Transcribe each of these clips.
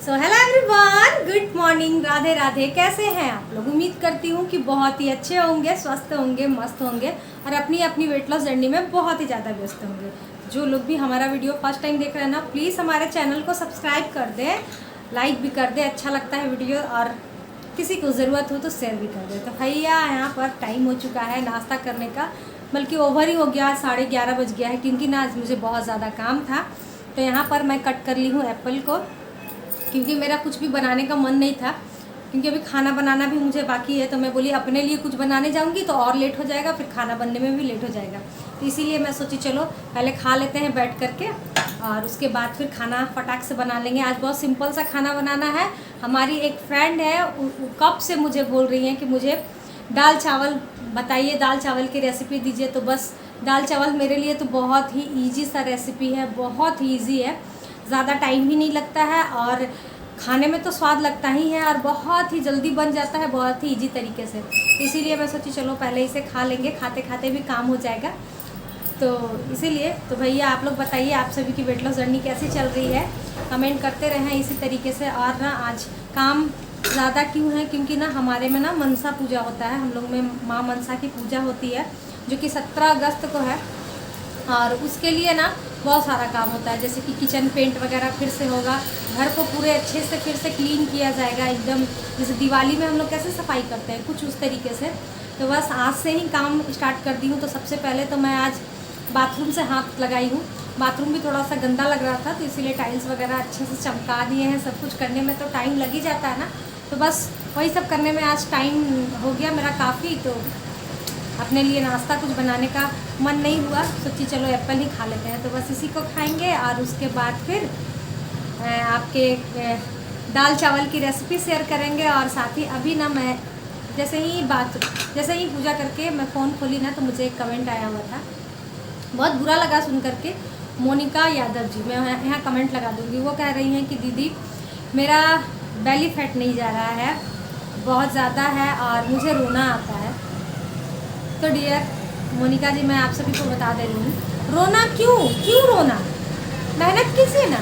So hello everyone, good morning, Radhe Radhe. कैसे हैं आप लोग? उम्मीद करती हूँ कि बहुत ही अच्छे होंगे, स्वस्थ होंगे, मस्त होंगे और अपनी अपनी वेट लॉस जर्नी में बहुत ही ज़्यादा व्यस्त होंगे। जो लोग भी हमारा वीडियो फर्स्ट टाइम देख रहे हैं ना, प्लीज़ हमारे चैनल को सब्सक्राइब कर दें, लाइक भी कर दें, अच्छा लगता है वीडियो, और किसी को ज़रूरत हो तो शेयर भी कर दें। तो भैया यहाँ पर टाइम हो चुका है नाश्ता करने का, बल्कि ओवर ही हो गया, 11:30 बज गया है, क्योंकि ना आज मुझे बहुत ज़्यादा काम था। तो यहाँ पर मैं कट कर ली हूँ एप्पल को, क्योंकि मेरा कुछ भी बनाने का मन नहीं था, क्योंकि अभी खाना बनाना भी मुझे बाकी है। तो मैं बोली अपने लिए कुछ बनाने जाऊंगी तो और लेट हो जाएगा, फिर खाना बनने में भी लेट हो जाएगा। तो इसीलिए मैं सोची चलो पहले खा लेते हैं बैठ करके, और उसके बाद फिर खाना फटाक से बना लेंगे। आज बहुत सिंपल सा खाना बनाना है। हमारी एक फ्रेंड है, कब से मुझे बोल रही हैं कि मुझे दाल चावल बताइए, दाल चावल की रेसिपी दीजिए। तो बस दाल चावल मेरे लिए तो बहुत ही ईजी सा रेसिपी है, बहुत ही ईजी है, ज़्यादा टाइम भी नहीं लगता है और खाने में तो स्वाद लगता ही है और बहुत ही जल्दी बन जाता है, बहुत ही इजी तरीके से। इसीलिए मैं सोची चलो पहले इसे खा लेंगे, खाते खाते भी काम हो जाएगा। तो इसीलिए तो भैया आप लोग बताइए, आप सभी की वेट लॉस जर्नी कैसी चल रही है, कमेंट करते रहें इसी तरीके से। और ना आज काम ज़्यादा क्यों है, क्योंकि ना हमारे में ना मनसा पूजा होता है, हम लोग में माँ मनसा की पूजा होती है, जो कि 17 अगस्त को है। और उसके लिए ना बहुत सारा काम होता है, जैसे कि किचन पेंट वगैरह फिर से होगा, घर को पूरे अच्छे से फिर से क्लीन किया जाएगा एकदम, जैसे दिवाली में हम लोग कैसे सफाई करते हैं, कुछ उस तरीके से। तो बस आज से ही काम स्टार्ट कर दी हूँ। तो सबसे पहले तो मैं आज बाथरूम से हाथ लगाई हूँ। बाथरूम भी थोड़ा सा गंदा लग रहा था, तो इसीलिए टाइल्स वगैरह अच्छे से चमका दिए हैं। सब कुछ करने में तो टाइम लग ही जाता है ना, तो बस वही सब करने में आज टाइम हो गया मेरा काफ़ी। तो अपने लिए नाश्ता कुछ बनाने का मन नहीं हुआ, सोची चलो एप्पल ही खा लेते हैं। तो बस इसी को खाएंगे और उसके बाद फिर आपके दाल चावल की रेसिपी शेयर करेंगे। और साथ ही अभी ना मैं जैसे ही पूजा करके मैं फ़ोन खोली ना, तो मुझे एक कमेंट आया हुआ था, बहुत बुरा लगा सुन करके। मोनिका यादव जी, मैं यहाँ कमेंट लगा दूँगी, वो कह रही हैं कि दीदी मेरा बेली फैट नहीं जा रहा है, बहुत ज़्यादा है और मुझे रोना आता है। तो डियर मोनिका जी, मैं आप सभी को बता दे रही हूँ, रोना क्यों रोना, मेहनत कीजिए ना,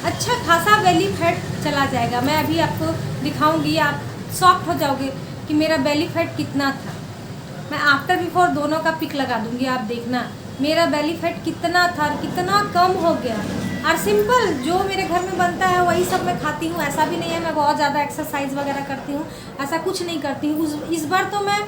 अच्छा खासा बेली फैट चला जाएगा। मैं अभी आपको दिखाऊंगी, आप शॉक्ड हो जाओगे कि मेरा बेली फैट कितना था। मैं आफ्टर बिफोर दोनों का पिक लगा दूंगी, आप देखना मेरा बेली फैट कितना था और कितना कम हो गया। और सिंपल जो मेरे घर में बनता है वही सब मैं खाती हूँ। ऐसा भी नहीं है मैं बहुत ज़्यादा एक्सरसाइज वगैरह करती हूँ, ऐसा कुछ नहीं करती हूँ। इस बार तो मैं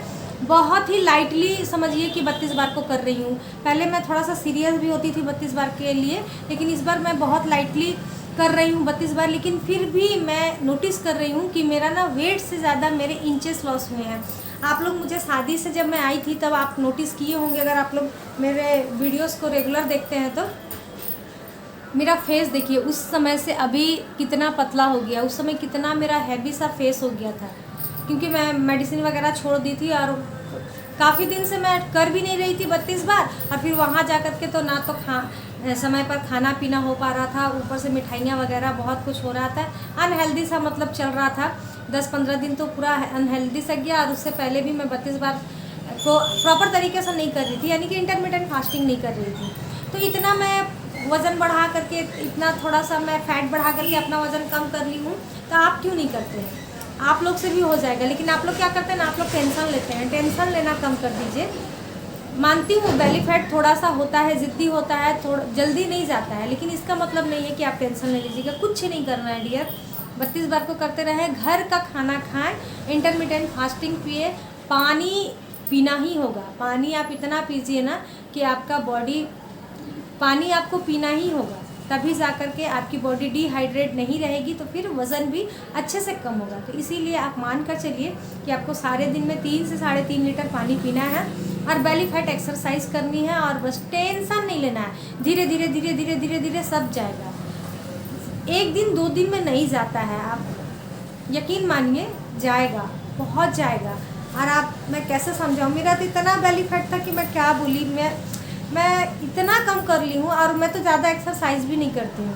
बहुत ही लाइटली समझिए कि 32 बार को कर रही हूँ। पहले मैं थोड़ा सा सीरियस भी होती थी 32 बार के लिए, लेकिन इस बार मैं बहुत लाइटली कर रही हूँ 32 बार। लेकिन फिर भी मैं नोटिस कर रही हूँ कि मेरा ना वेट से ज़्यादा मेरे इंचेस लॉस हुए हैं। आप लोग मुझे शादी से जब मैं आई थी तब आप नोटिस किए होंगे, अगर आप लोग मेरे वीडियोस को रेगुलर देखते हैं तो मेरा फेस देखिए उस समय से अभी कितना पतला हो गया, उस समय कितना मेरा हैवी सा फेस हो गया था, क्योंकि मैं मेडिसिन वगैरह छोड़ दी थी और काफ़ी दिन से मैं कर भी नहीं रही थी 32 बार। और फिर वहाँ जा कर के तो ना तो समय पर खाना पीना हो पा रहा था, ऊपर से मिठाइयाँ वगैरह बहुत कुछ हो रहा था, अनहेल्दी सा मतलब चल रहा था। 10-15 दिन तो पूरा अनहेल्दी सा गया। और उससे पहले भी मैं 32 बार को प्रॉपर तरीके से नहीं कर रही थी, यानी कि इंटरमिटेंट फास्टिंग नहीं कर रही थी। तो इतना मैं वज़न बढ़ा करके, इतना थोड़ा सा मैं फैट बढ़ा करके अपना वज़न कम कर ली हूँ। तो आप क्यों नहीं करते हैं? आप लोग से भी हो जाएगा, लेकिन आप लोग क्या करते हैं ना, आप लोग टेंशन लेते हैं। टेंशन लेना कम कर दीजिए। मानती हूँ बेली फैट थोड़ा सा होता है, ज़िद्दी होता है, थोड़ा जल्दी नहीं जाता है, लेकिन इसका मतलब नहीं है कि आप टेंशन ले लीजिएगा। कुछ नहीं करना है डियर, 32 बार को करते रहें, घर का खाना खाएं, इंटरमिटेंट फास्टिंग पिए, पानी पीना ही होगा। पानी आप इतना पीजिए ना कि आपका बॉडी, पानी आपको पीना ही होगा, तभी जा कर के आपकी बॉडी डिहाइड्रेट नहीं रहेगी, तो फिर वज़न भी अच्छे से कम होगा। तो इसीलिए आप मान कर चलिए कि आपको सारे दिन में 3 से 3.5 लीटर पानी पीना है और बेली फैट एक्सरसाइज करनी है। और बस टेंशन नहीं लेना है, धीरे धीरे धीरे धीरे धीरे धीरे सब जाएगा। 1 दिन 2 दिन में नहीं जाता है, आप यकीन मानिए जाएगा, बहुत जाएगा। और आप, मैं कैसे समझाऊँ, मेरा तो इतना बेली फैट था कि मैं क्या बोली, मैं इतना कम कर ली हूँ। और मैं तो ज़्यादा एक्सरसाइज भी नहीं करती हूँ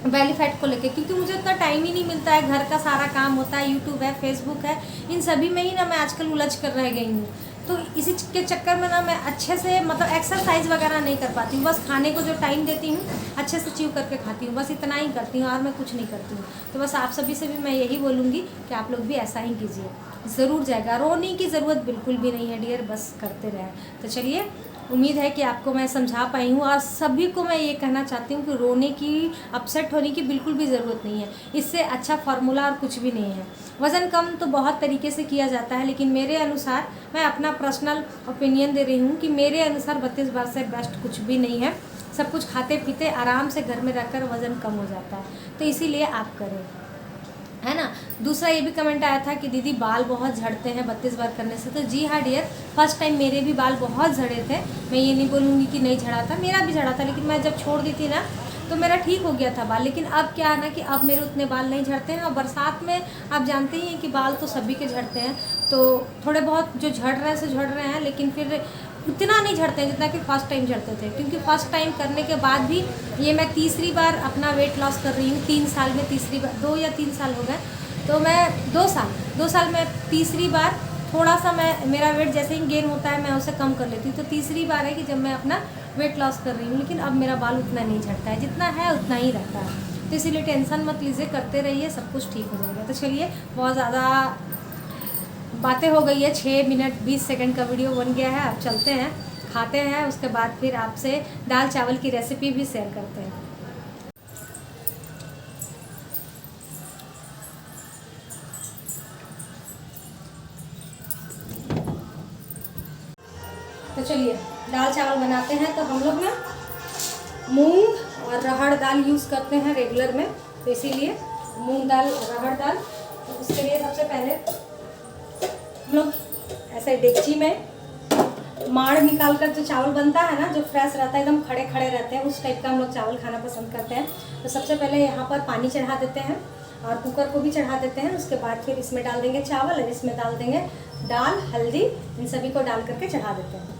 बेली फैट को लेके, क्योंकि मुझे उतना टाइम ही नहीं मिलता है। घर का सारा काम होता है, यूट्यूब है, फेसबुक है, इन सभी में ही ना मैं आजकल उलझ कर रह गई हूँ। तो इसी के चक्कर में ना मैं अच्छे से मतलब एक्सरसाइज वगैरह नहीं कर पाती हूँ। बस खाने को जो टाइम देती हूँ अच्छे से च्यू करके खाती हूँ, बस इतना ही करती हूँ और मैं कुछ नहीं करती हूँ। तो बस आप सभी से भी मैं यही बोलूँगी कि आप लोग भी ऐसा ही कीजिए, ज़रूर जाएगा। रोने की ज़रूरत बिल्कुल भी नहीं है डियर, बस करते रहें। तो चलिए, उम्मीद है कि आपको मैं समझा पाई हूँ और सभी को मैं ये कहना चाहती हूँ कि रोने की, अपसेट होने की बिल्कुल भी ज़रूरत नहीं है। इससे अच्छा फार्मूला और कुछ भी नहीं है। वज़न कम तो बहुत तरीके से किया जाता है, लेकिन मेरे अनुसार, मैं अपना पर्सनल ओपिनियन दे रही हूँ कि मेरे अनुसार 32 बार से बेस्ट कुछ भी नहीं है। सब कुछ खाते पीते आराम से घर में रहकर वज़न कम हो जाता है। तो इसीलिए आप करें, है ना। दूसरा ये भी कमेंट आया था कि दीदी बाल बहुत झड़ते हैं 32 बार करने से। तो जी हाँ डियर, फर्स्ट टाइम मेरे भी बाल बहुत झड़े थे। मैं ये नहीं बोलूँगी कि नहीं झड़ा था, मेरा भी झड़ा था, लेकिन मैं जब छोड़ दी थी ना तो मेरा ठीक हो गया था बाल। लेकिन अब क्या है ना कि अब मेरे उतने बाल नहीं झड़ते हैं। और बरसात में आप जानते ही हैं कि बाल तो सभी के झड़ते हैं, तो थोड़े बहुत जो झड़ रहे हैं सो झड़ रहे हैं, लेकिन फिर उतना नहीं झड़ते हैं जितना कि फ़र्स्ट टाइम झड़ते थे। क्योंकि फ़र्स्ट टाइम करने के बाद भी ये मैं तीसरी बार अपना वेट लॉस कर रही हूँ 3 साल में। तीसरी बार, 2 या 3 साल हो गए, तो मैं 2 साल में तीसरी बार थोड़ा सा मेरा वेट जैसे ही गेन होता है मैं उसे कम कर लेती हूँ। तो तीसरी बार है कि जब मैं अपना वेट लॉस कर रही हूँ, लेकिन अब मेरा बाल उतना नहीं झड़ता है, जितना है उतना ही रहता है। तो इसीलिए टेंशन मत लीजिए, करते रहिए, सब कुछ ठीक हो जाएगा। तो चलिए, बहुत ज़्यादा बातें हो गई है, 6 मिनट 20 सेकंड का वीडियो बन गया है। अब चलते हैं, खाते हैं, उसके बाद फिर आपसे दाल चावल की रेसिपी भी शेयर करते हैं। तो चलिए, दाल चावल बनाते हैं। तो हम लोग ना मूंग और अरहर दाल यूज़ करते हैं रेगुलर में, तो इसीलिए मूंग दाल और अरहर दाल। तो उसके लिए सबसे पहले हम लोग ऐसे डेगची में माड़ निकाल कर जो चावल बनता है ना, जो फ्रेश रहता है, एकदम खड़े खड़े रहते हैं, उस टाइप का हम लोग चावल खाना पसंद करते हैं। तो सबसे पहले यहाँ पर पानी चढ़ा देते हैं और कुकर को भी चढ़ा देते हैं। उसके बाद फिर इसमें डाल देंगे चावल और इसमें डाल देंगे दाल, हल्दी, इन सभी को डाल करके चढ़ा देते हैं।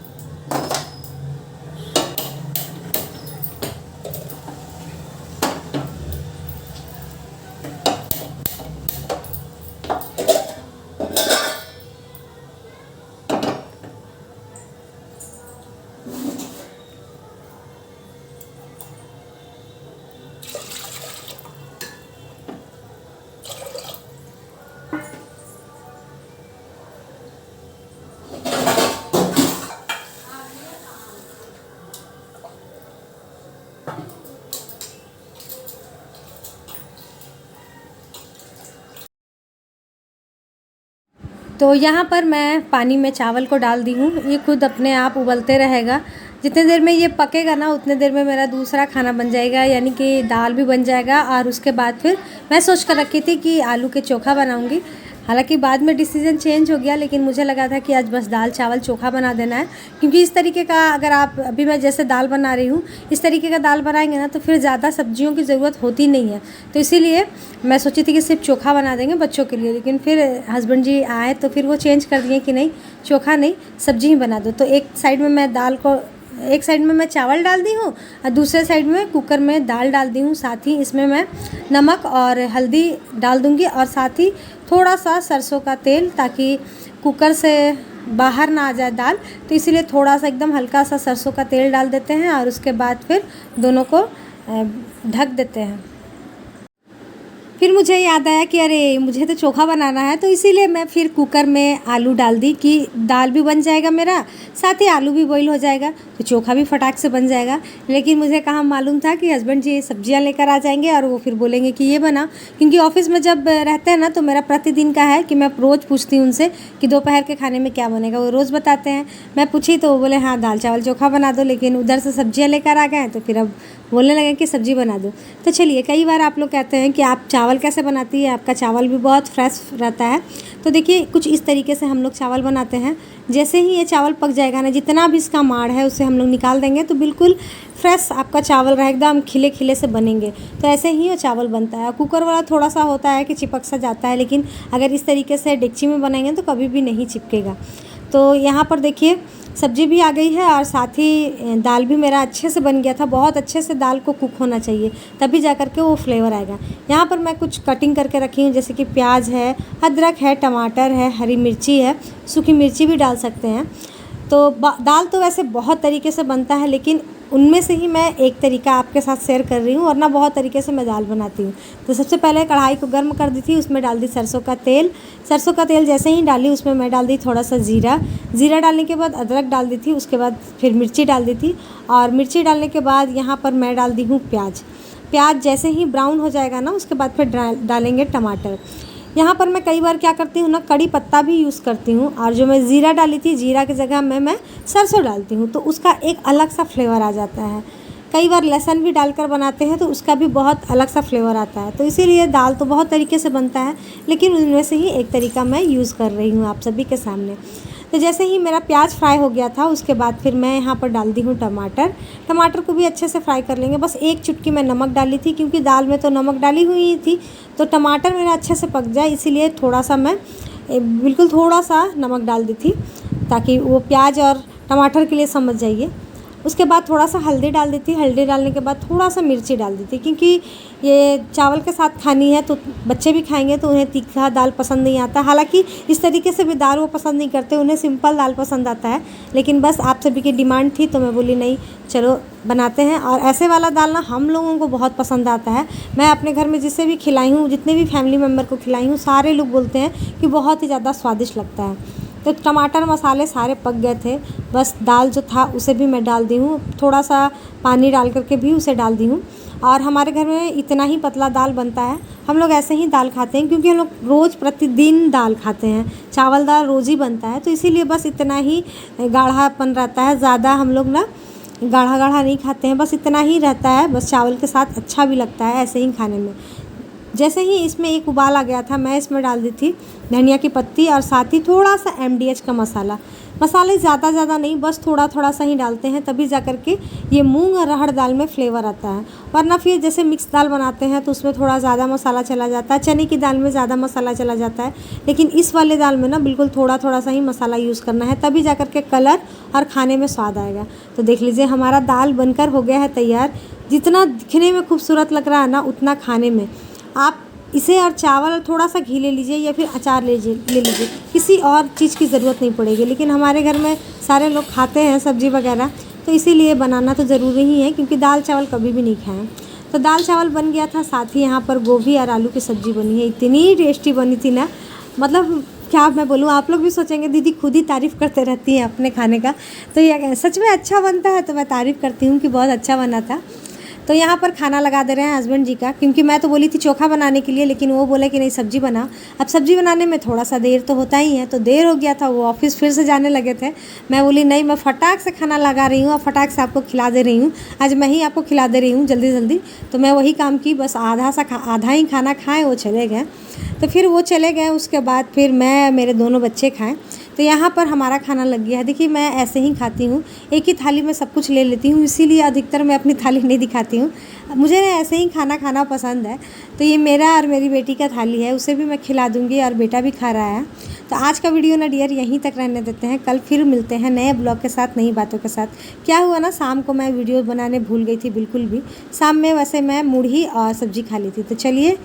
तो यहाँ पर मैं पानी में चावल को डाल दी हूँ, ये खुद अपने आप उबलते रहेगा। जितने देर में ये पकेगा ना उतने देर में मेरा दूसरा खाना बन जाएगा, यानी कि दाल भी बन जाएगा। और उसके बाद फिर मैं सोच कर रखी थी कि आलू के चोखा बनाऊँगी। हालांकि बाद में डिसीजन चेंज हो गया, लेकिन मुझे लगा था कि आज बस दाल चावल चोखा बना देना है। क्योंकि इस तरीके का अगर आप, अभी मैं जैसे दाल बना रही हूँ, इस तरीके का दाल बनाएंगे ना तो फिर ज़्यादा सब्जियों की ज़रूरत होती नहीं है। तो इसीलिए मैं सोची थी कि सिर्फ चोखा बना देंगे बच्चों के लिए, लेकिन फिर हस्बैंड जी आए तो फिर वो चेंज कर दिए कि नहीं, चोखा नहीं, सब्जी ही बना दो। तो एक साइड में मैं दाल को, एक साइड में मैं चावल डाल दी हूँ और दूसरे साइड में कुकर में दाल डाल दी हूँ। साथ ही इसमें मैं नमक और हल्दी डाल दूँगी और साथ ही थोड़ा सा सरसों का तेल, ताकि कुकर से बाहर ना आ जाए दाल। तो इसीलिए थोड़ा सा एकदम हल्का सा सरसों का तेल डाल देते हैं और उसके बाद फिर दोनों को ढक देते हैं। फिर मुझे याद आया कि अरे मुझे तो चोखा बनाना है, तो इसीलिए मैं फिर कुकर में आलू डाल दी कि दाल भी बन जाएगा मेरा, साथ ही आलू भी बॉईल हो जाएगा, तो चोखा भी फटाक से बन जाएगा। लेकिन मुझे कहाँ मालूम था कि हस्बैंड जी सब्जियां लेकर आ जाएंगे और वो फिर बोलेंगे कि ये बना। क्योंकि ऑफिस में जब रहते हैं ना तो मेरा प्रतिदिन का है कि मैं रोज़ पूछती हूँ उनसे कि दोपहर के खाने में क्या बनेगा, वो रोज़ बताते हैं। मैं पूछी तो वो बोले हाँ दाल चावल चोखा बना दो, लेकिन उधर से सब्जियाँ लेकर आ गए तो फिर अब बोलने लगे कि सब्जी बना दो। तो चलिए, कई बार आप लोग कहते हैं कि आप चावल कैसे बनाती है, आपका चावल भी बहुत फ्रेश रहता है। तो देखिए, कुछ इस तरीके से हम लोग चावल बनाते हैं। जैसे ही ये चावल पक जाएगा ना, जितना भी इसका माड़ है उसे हम लोग निकाल देंगे तो बिल्कुल फ्रेश आपका चावल रहे, एकदम खिले खिले से बनेंगे। तो ऐसे ही वो चावल बनता है। कुकर वाला थोड़ा सा होता है कि चिपक सा जाता है, लेकिन अगर इस तरीके से डेगची में बनाएंगे तो कभी भी नहीं चिपकेगा। तो यहाँ पर देखिए सब्ज़ी भी आ गई है और साथ ही दाल भी मेरा अच्छे से बन गया था। बहुत अच्छे से दाल को कुक होना चाहिए, तभी जा कर के वो फ्लेवर आएगा। यहाँ पर मैं कुछ कटिंग करके रखी हूँ, जैसे कि प्याज है, अदरक है, टमाटर है, हरी मिर्ची है, सूखी मिर्ची भी डाल सकते हैं। तो दाल तो वैसे बहुत तरीके से बनता है, लेकिन उनमें से ही मैं एक तरीका आपके साथ शेयर कर रही हूँ, वरना बहुत तरीके से मैं दाल बनाती हूँ। तो सबसे पहले कढ़ाई को गर्म कर दी थी, उसमें डाल दी सरसों का तेल। सरसों का तेल जैसे ही डाली उसमें मैं डाल दी थोड़ा सा ज़ीरा। ज़ीरा डालने के बाद अदरक डाल दी थी, उसके बाद फिर मिर्ची डाल दी थी, और मिर्ची डालने के बाद यहाँ पर मैं डाल दी हूँ प्याज। प्याज जैसे ही ब्राउन हो जाएगा ना, उसके बाद फिर डालेंगे टमाटर। यहाँ पर मैं कई बार क्या करती हूँ ना, कड़ी पत्ता भी यूज़ करती हूँ, और जो मैं ज़ीरा डाली थी, ज़ीरा की जगह में मैं सरसों डालती हूँ, तो उसका एक अलग सा फ्लेवर आ जाता है। कई बार लहसुन भी डालकर बनाते हैं तो उसका भी बहुत अलग सा फ्लेवर आता है। तो इसीलिए दाल तो बहुत तरीके से बनता है, लेकिन उनमें से ही एक तरीका मैं यूज़ कर रही हूँ आप सभी के सामने। तो जैसे ही मेरा प्याज फ्राई हो गया था, उसके बाद फिर मैं यहाँ पर डाल दी हूँ टमाटर। टमाटर को भी अच्छे से फ्राई कर लेंगे। बस एक चुटकी मैं नमक डाली थी, क्योंकि दाल में तो नमक डाली हुई थी, तो टमाटर मेरा अच्छे से पक जाए, इसीलिए थोड़ा सा मैं बिल्कुल थोड़ा सा नमक डाल दी थी, ताकि वो प्याज और टमाटर के लिए समझ जाइए। उसके बाद थोड़ा सा हल्दी डाल दी थी। हल्दी डालने के बाद थोड़ा सा मिर्ची डाल दी थी, क्योंकि ये चावल के साथ खानी है, तो बच्चे भी खाएंगे तो उन्हें तीखा दाल पसंद नहीं आता। हालांकि इस तरीके से भी दाल वो पसंद नहीं करते, उन्हें सिंपल दाल पसंद आता है, लेकिन बस आप सभी की डिमांड थी तो मैं बोली नहीं चलो बनाते हैं। और ऐसे वाला दाल ना हम लोगों को बहुत पसंद आता है। मैं अपने घर में जिसे भी खिलाई हूँ, जितने भी फैमिली मेम्बर को खिलाई हूँ, सारे लोग बोलते हैं कि बहुत ही ज़्यादा स्वादिष्ट लगता है। तो टमाटर मसाले सारे पक गए थे, बस दाल जो था उसे भी मैं डाल दी हूँ, थोड़ा सा पानी डाल करके भी उसे डाल दी हूँ। और हमारे घर में इतना ही पतला दाल बनता है, हम लोग ऐसे ही दाल खाते हैं, क्योंकि हम लोग रोज़ प्रतिदिन दाल खाते हैं, चावल दाल रोज़ ही बनता है, तो इसीलिए बस इतना ही गाढ़ापन रहता है। ज़्यादा हम लोग ना गाढ़ा गाढ़ा नहीं खाते हैं, बस इतना ही रहता है, बस चावल के साथ अच्छा भी लगता है ऐसे ही खाने में। जैसे ही इसमें एक उबाल आ गया था, मैं इसमें डाल दी थी धनिया की पत्ती, और साथ ही थोड़ा सा MDH का मसाला। मसाले ज़्यादा नहीं, बस थोड़ा थोड़ा सा ही डालते हैं, तभी जा कर के ये मूंग और अरहर दाल में फ्लेवर आता है। वरना फिर जैसे मिक्स दाल बनाते हैं तो उसमें थोड़ा ज़्यादा मसाला चला जाता है, चने की दाल में ज़्यादा मसाला चला जाता है, लेकिन इस वाले दाल में ना बिल्कुल थोड़ा थोड़ा सा ही मसाला यूज़ करना है, तभी जा कर के कलर और खाने में स्वाद आएगा। तो देख लीजिए हमारा दाल बनकर हो गया है तैयार। जितना दिखने में खूबसूरत लग रहा है ना, उतना खाने में। आप इसे और चावल थोड़ा सा घी ले लीजिए या फिर अचार ले लीजिए, किसी और चीज़ की ज़रूरत नहीं पड़ेगी। लेकिन हमारे घर में सारे लोग खाते हैं सब्ज़ी वगैरह, तो इसीलिए बनाना तो ज़रूरी ही है, क्योंकि दाल चावल कभी भी नहीं खाएं। तो दाल चावल बन गया था, साथ ही यहाँ पर गोभी और आलू की सब्ज़ी बनी है। इतनी टेस्टी बनी थी ना, मतलब क्या मैं बोलूँ, आप लोग भी सोचेंगे दीदी खुद ही तारीफ़ करते रहती हैं अपने खाने का। तो ये सच में अच्छा बनता है, तो मैं तारीफ़ करती हूँ कि बहुत अच्छा बना था। तो यहाँ पर खाना लगा दे रहे हैं हस्बैंड जी का, क्योंकि मैं तो बोली थी चोखा बनाने के लिए, लेकिन वो बोले कि नहीं सब्ज़ी बना। अब सब्ज़ी बनाने में थोड़ा सा देर तो होता ही है, तो देर हो गया था, वो ऑफिस फिर से जाने लगे थे। मैं बोली नहीं, मैं फटाक से खाना लगा रही हूँ और फटाक से आपको खिला दे रही हूँ। आज मैं ही आपको खिला दे रही हूँ जल्दी जल्दी। तो मैं वही काम की, बस आधा ही खाना खाएँ, वो चले गए। तो फिर वो चले गए, उसके बाद फिर मैं मेरे दोनों बच्चे खाएँ। तो यहाँ पर हमारा खाना लग गया है। देखिए मैं ऐसे ही खाती हूँ, एक ही थाली में सब कुछ ले लेती हूँ, इसीलिए अधिकतर मैं अपनी थाली नहीं दिखाती हूँ। मुझे ऐसे ही खाना पसंद है। तो ये मेरा और मेरी बेटी का थाली है, उसे भी मैं खिला दूँगी और बेटा भी खा रहा है। तो आज का वीडियो ना डियर यहीं तक रहने देते हैं, कल फिर मिलते हैं नए ब्लॉग के साथ, नई बातों के साथ। क्या हुआ ना, शाम को मैं वीडियो बनाने भूल गई थी बिल्कुल भी। शाम में वैसे मैं मुढ़ी और सब्ज़ी खा ली थी। तो चलिए